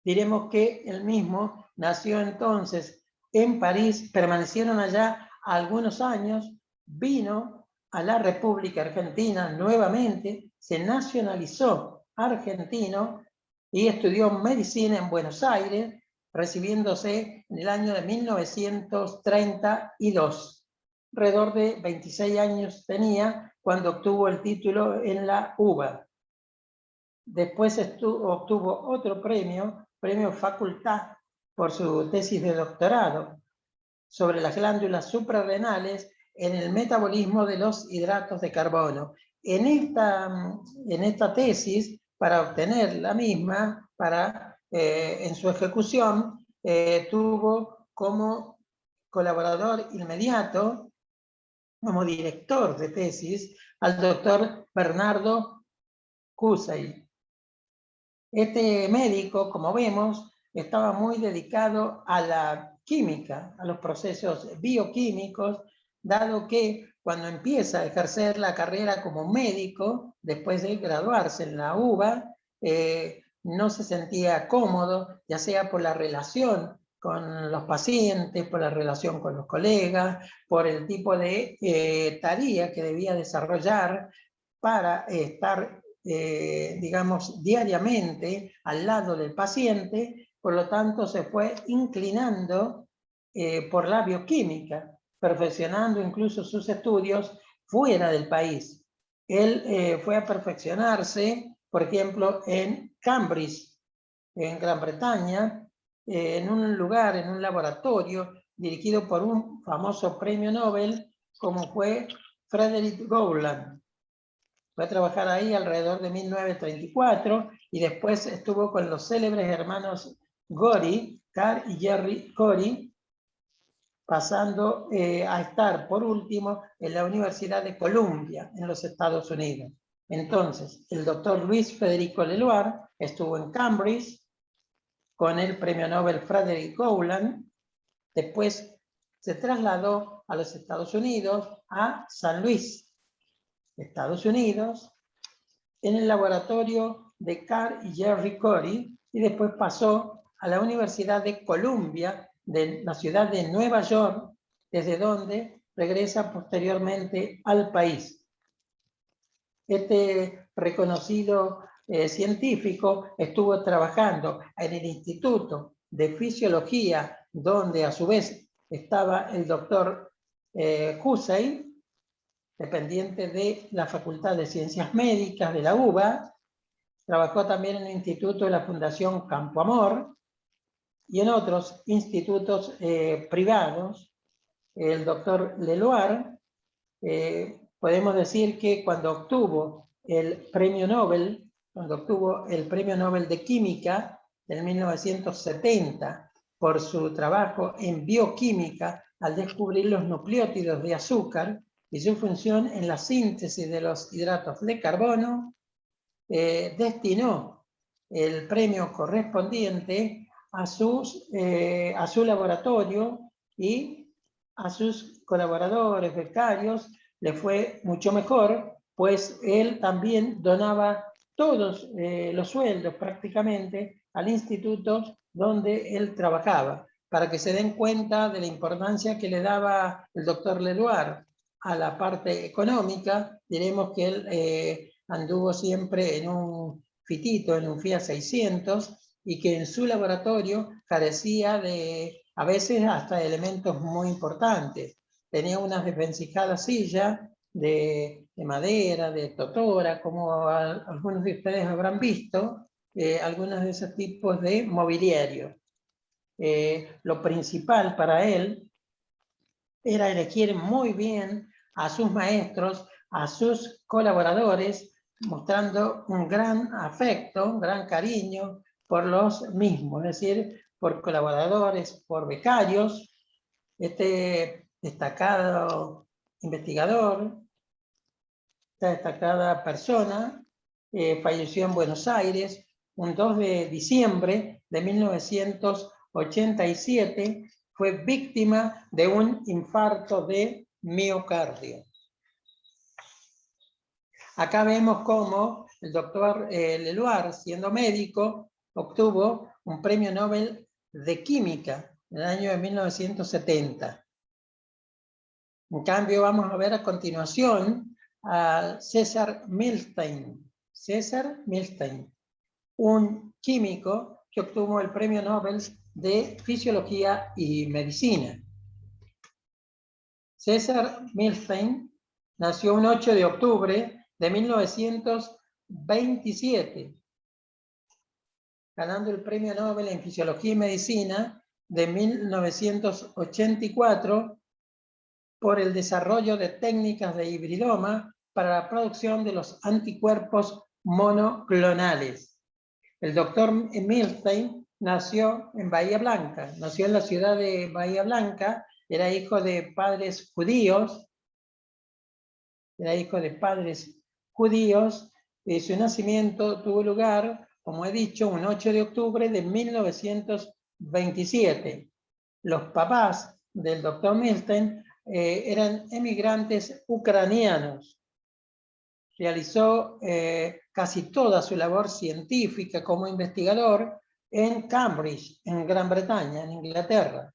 diremos que él mismo nació entonces en París, permanecieron allá algunos años, vino a la República Argentina nuevamente, se nacionalizó argentino y estudió medicina en Buenos Aires, recibiéndose en el año de 1932. Alrededor de 26 años tenía cuando obtuvo el título en la UBA. Después obtuvo otro premio Facultad, por su tesis de doctorado sobre las glándulas suprarrenales en el metabolismo de los hidratos de carbono. En esta tesis, para obtener la misma, en su ejecución, tuvo como colaborador inmediato, como director de tesis, al doctor Bernardo Cussay. Este médico, como vemos, estaba muy dedicado a la química, a los procesos bioquímicos, dado que cuando empieza a ejercer la carrera como médico, después de graduarse en la UBA, no se sentía cómodo, ya sea por la relación con los pacientes, por la relación con los colegas, por el tipo de tarea que debía desarrollar para estar, digamos, diariamente al lado del paciente. Por lo tanto, se fue inclinando por la bioquímica, perfeccionando incluso sus estudios fuera del país. Él fue a perfeccionarse, por ejemplo, en Cambridge, en Gran Bretaña, en un lugar, en un laboratorio dirigido por un famoso premio Nobel como fue Frederick Gowland. Fue a trabajar ahí alrededor de 1934 y después estuvo con los célebres hermanos Corey, Carl y Jerry Corey, pasando a estar por último en la Universidad de Columbia en los Estados Unidos. Entonces, el doctor Luis Federico Leloir estuvo en Cambridge con el premio Nobel Frederick Gowland. Después se trasladó a los Estados Unidos, a San Luis, Estados Unidos, en el laboratorio de Carl y Jerry Corey, y después pasó a la Universidad de Columbia, de la ciudad de Nueva York, desde donde regresa posteriormente al país. Este reconocido científico estuvo trabajando en el Instituto de Fisiología, donde a su vez estaba el doctor Hussein, dependiente de la Facultad de Ciencias Médicas de la UBA. Trabajó también en el Instituto de la Fundación Campo Amor y en otros institutos privados. El doctor Leloir, podemos decir que cuando obtuvo el premio Nobel, de Química en 1970 por su trabajo en bioquímica al descubrir los nucleótidos de azúcar y su función en la síntesis de los hidratos de carbono, destinó el premio correspondiente a su laboratorio y a sus colaboradores, becarios. Le fue mucho mejor, pues él también donaba todos los sueldos prácticamente al instituto donde él trabajaba, para que se den cuenta de la importancia que le daba el doctor Leloir a la parte económica. Diremos que él anduvo siempre en un fitito, en un Fiat 600, y que en su laboratorio carecía de, a veces, hasta elementos muy importantes. Tenía unas desvencijadas sillas de madera, de totora, como algunos de ustedes habrán visto, algunos de esos tipos de mobiliario. Lo principal para él era elegir muy bien a sus maestros, a sus colaboradores, mostrando un gran afecto, un gran cariño por los mismos, es decir, por colaboradores, por becarios. Este destacado investigador, esta destacada persona, falleció en Buenos Aires un 2 de diciembre de 1987, fue víctima de un infarto de miocardio. Acá vemos cómo el doctor Leloir, siendo médico, obtuvo un premio Nobel de Química en el año de 1970. En cambio, vamos a ver a continuación a César Milstein. César Milstein, un químico que obtuvo el premio Nobel de Fisiología y Medicina. César Milstein nació un 8 de octubre de 1927, ganando el premio Nobel en Fisiología y Medicina de 1984 por el desarrollo de técnicas de hibridoma para la producción de los anticuerpos monoclonales. El doctor Milstein nació en Bahía Blanca, nació en la ciudad de Bahía Blanca, era hijo de padres judíos, su nacimiento tuvo lugar, como he dicho, un 8 de octubre de 1927. Los papás del doctor Milstein eran emigrantes ucranianos. Realizó casi toda su labor científica como investigador en Cambridge, en Gran Bretaña, en Inglaterra.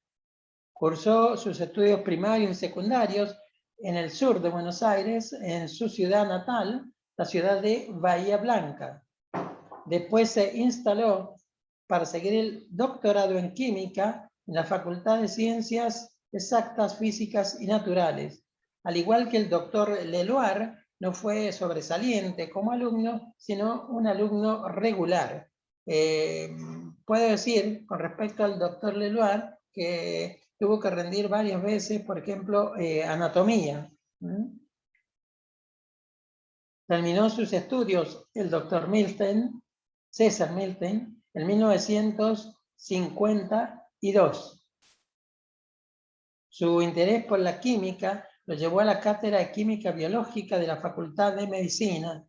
Cursó sus estudios primarios y secundarios en el sur de Buenos Aires, en su ciudad natal, la ciudad de Bahía Blanca. Después se instaló para seguir el doctorado en química en la Facultad de Ciencias Exactas, Físicas y Naturales. Al igual que el doctor Leloir, no fue sobresaliente como alumno, sino un alumno regular. Puedo decir, con respecto al doctor Leloir, que tuvo que rendir varias veces, por ejemplo, anatomía. Terminó sus estudios el doctor Milstein, César Milstein, en 1952. Su interés por la química lo llevó a la cátedra de Química Biológica de la Facultad de Medicina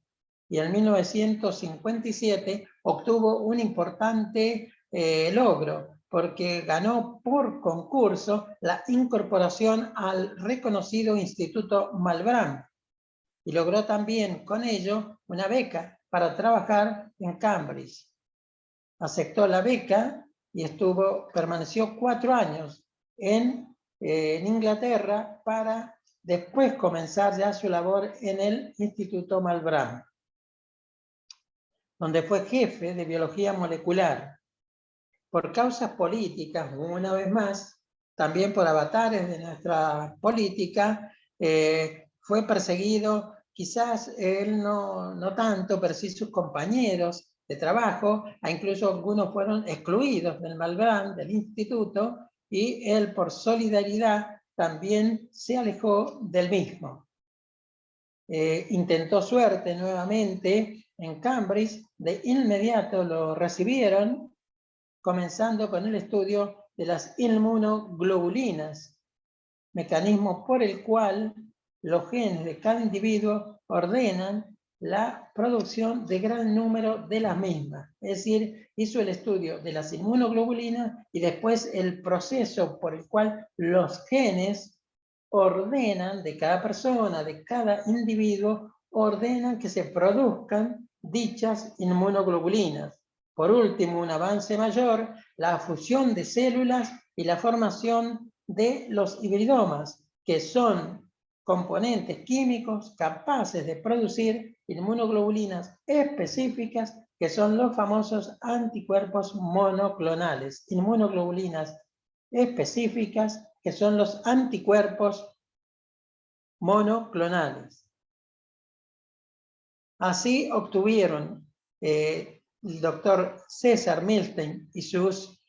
y en 1957 obtuvo un importante logro porque ganó por concurso la incorporación al reconocido Instituto Malbrán y logró también con ello una beca para trabajar en Cambridge. Aceptó la beca y permaneció 4 años en Inglaterra para después comenzar ya su labor en el Instituto Malbrán, donde fue jefe de biología molecular. Por causas políticas, una vez más, también por avatares de nuestra política, fue perseguido, quizás él no tanto, pero sí sus compañeros de trabajo, incluso algunos fueron excluidos del Malbrán, del instituto, y él por solidaridad también se alejó del mismo. Intentó suerte nuevamente en Cambridge, de inmediato lo recibieron, comenzando con el estudio de las inmunoglobulinas, mecanismo por el cual los genes de cada individuo ordenan la producción de gran número de las mismas. Es decir, hizo el estudio de las inmunoglobulinas y después el proceso por el cual los genes ordenan de cada persona, de cada individuo, ordenan que se produzcan dichas inmunoglobulinas. Por último, un avance mayor, la fusión de células y la formación de los hibridomas, que son componentes químicos capaces de producir inmunoglobulinas específicas, que son los famosos anticuerpos monoclonales. Inmunoglobulinas específicas, que son los anticuerpos monoclonales. Así obtuvieron el doctor César Milstein y sus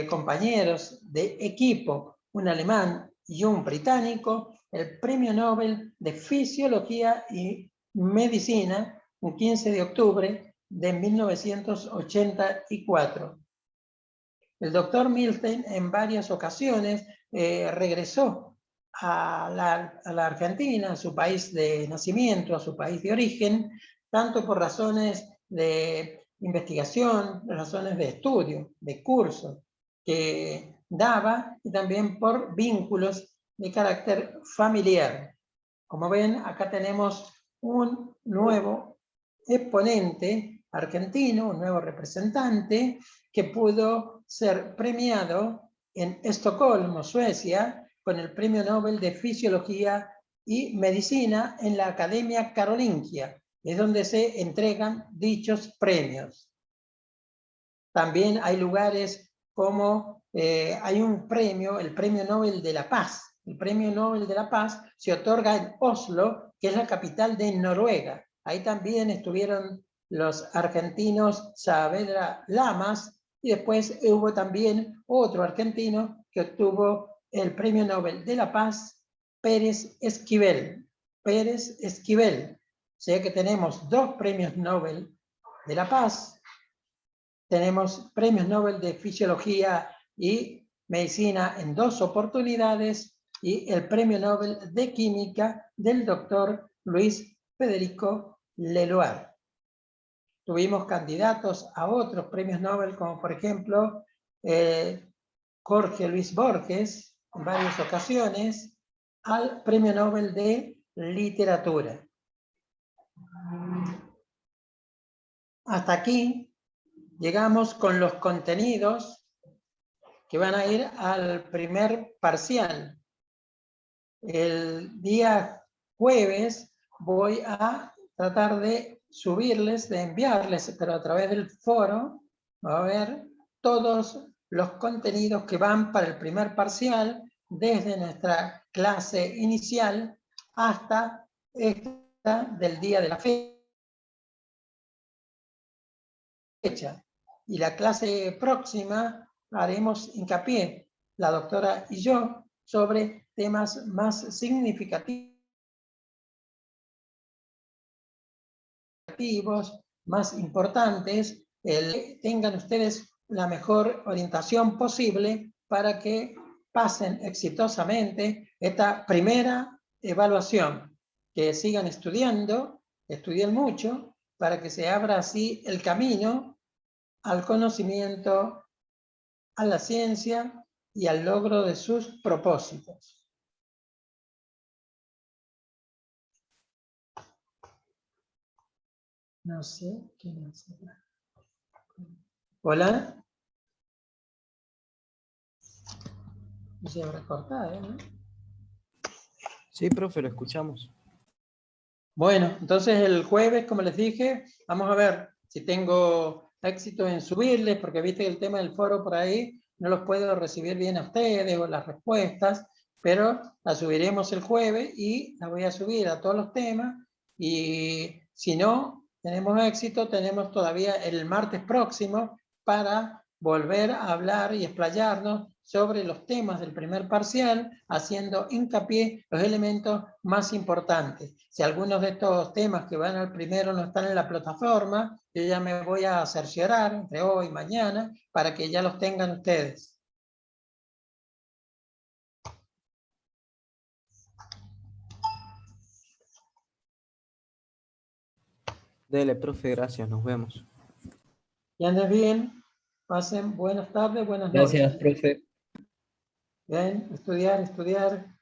compañeros de equipo, un alemán y un británico, el Premio Nobel de Fisiología y Medicina, el 15 de octubre de 1984. El doctor Milstein en varias ocasiones regresó a la Argentina, a su país de nacimiento, a su país de origen, tanto por razones de investigación, razones de estudio, de curso que daba, y también por vínculos de carácter familiar. Como ven, acá tenemos un nuevo exponente argentino, un nuevo representante, que pudo ser premiado en Estocolmo, Suecia, con el Premio Nobel de Fisiología y Medicina en la Academia Carolingia, es donde se entregan dichos premios. También hay lugares como, hay un premio, el Premio Nobel de la Paz. El Premio Nobel de la Paz se otorga en Oslo, que es la capital de Noruega. Ahí también estuvieron los argentinos Saavedra Lamas, y después hubo también otro argentino que obtuvo el Premio Nobel de la Paz, Pérez Esquivel. Pérez Esquivel. O sea que tenemos 2 premios Nobel de la Paz, tenemos premios Nobel de Fisiología y Medicina en 2 oportunidades, y el Premio Nobel de Química del doctor Luis Federico Leloir. Tuvimos candidatos a otros premios Nobel, como por ejemplo Jorge Luis Borges, en varias ocasiones, al Premio Nobel de Literatura. Hasta aquí llegamos con los contenidos que van a ir al primer parcial. El día jueves voy a tratar de subirles, de enviarles, pero a través del foro, va a ver todos los contenidos que van para el primer parcial, desde nuestra clase inicial hasta esta del día de la fecha. Y la clase próxima haremos hincapié, la doctora y yo, sobre temas más significativos, más importantes, tengan ustedes la mejor orientación posible para que pasen exitosamente esta primera evaluación, que sigan estudiando, estudien mucho, para que se abra así el camino al conocimiento, a la ciencia y al logro de sus propósitos. No sé quién es. Hola. No se habrá cortado, ¿no? Sí, profe, lo escuchamos. Bueno, entonces el jueves, como les dije, vamos a ver si tengo éxito en subirles, porque viste que el tema del foro por ahí no los puedo recibir bien a ustedes o las respuestas, pero la subiremos el jueves y la voy a subir a todos los temas, y si no tenemos éxito, tenemos todavía el martes próximo para volver a hablar y explayarnos sobre los temas del primer parcial, haciendo hincapié los elementos más importantes. Si algunos de estos temas que van al primero no están en la plataforma, yo ya me voy a cerciorar entre hoy y mañana para que ya los tengan ustedes. Dele, profe, gracias, nos vemos. Y andes bien, pasen buenas tardes, buenas Gracias, noches. profe. Bien, estudiar, estudiar.